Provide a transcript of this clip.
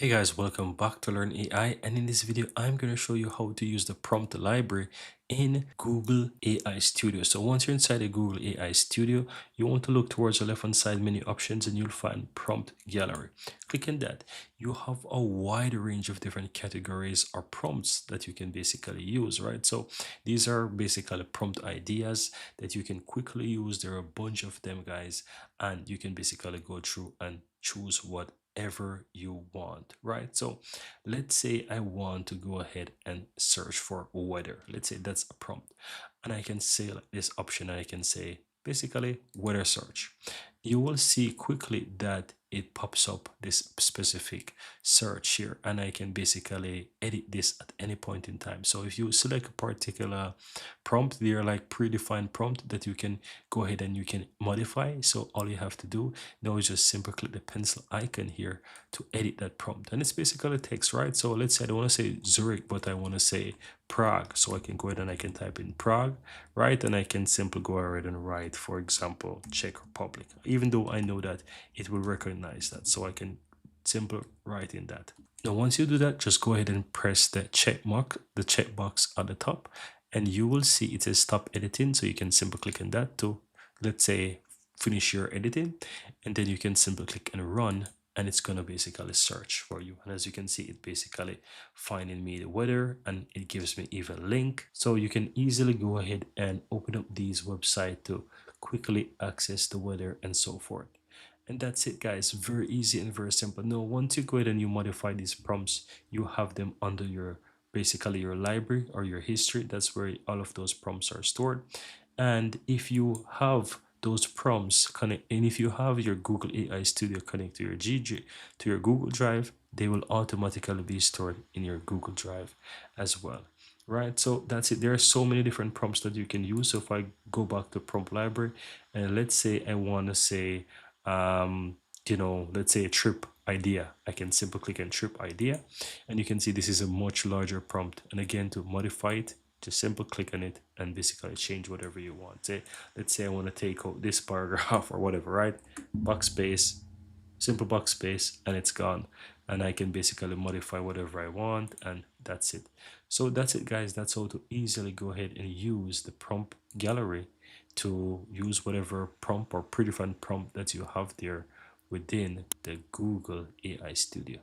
Hey guys, welcome back to Learn AI, and in this video I'm going to show you how to use the prompt library in Google AI Studio. So once you're inside the Google AI Studio, you want to look towards the left hand side menu options and you'll find prompt gallery. Click on that. You have a wide range of different categories or prompts that you can basically use, right? So these are basically prompt ideas that you can quickly use. There are a bunch of them, guys, and you can basically go through and choose whatever you want, right? So let's say I want to go ahead and search for weather. Let's say that's a prompt, and I can say like this option. I can say basically weather search. You will see quickly that it pops up this specific search here, and I can basically edit this at any point in time. So if you select a particular prompt, they are like predefined prompt that you can go ahead and you can modify. So all you have to do now is just simply click the pencil icon here to edit that prompt, and it's basically text, right? So let's say I don't want to say Zurich, but I want to say Prague. So I can go ahead and I can type in Prague, right? And I can simply go ahead and write, for example, Czech Republic, even though I know that it will recognize that. So I can simply write in that. Now, once you do that, just go ahead and press the check mark, the checkbox at the top, and you will see it says stop editing. So you can simply click on that to, let's say, finish your editing, and then you can simply click and run, and it's gonna basically search for you. And as you can see, it basically finding me the weather, and it gives me even link. So you can easily go ahead and open up these website to quickly access the weather and so forth. And that's it, guys. Very easy and very simple. Now, once you go ahead and you modify these prompts, you have them under your basically your library or your history. That's where all of those prompts are stored. And if you have those prompts connect, and if you have your Google AI Studio connect to your GG to your Google Drive, they will automatically be stored in your Google Drive as well. Right, so that's it. There are so many different prompts that you can use. So if I go back to prompt library, and let's say I want to say let's say a trip idea, I can simply click on trip idea, and you can see this is a much larger prompt. And again, to modify it, just simply click on it and basically change whatever you want. Say, let's say I want to take out this paragraph or whatever, right? Backspace, simple backspace, and it's gone. And I can basically modify whatever I want, and that's it. So that's it, guys. That's how to easily go ahead and use the prompt gallery to use whatever prompt or predefined prompt that you have there within the Google AI Studio.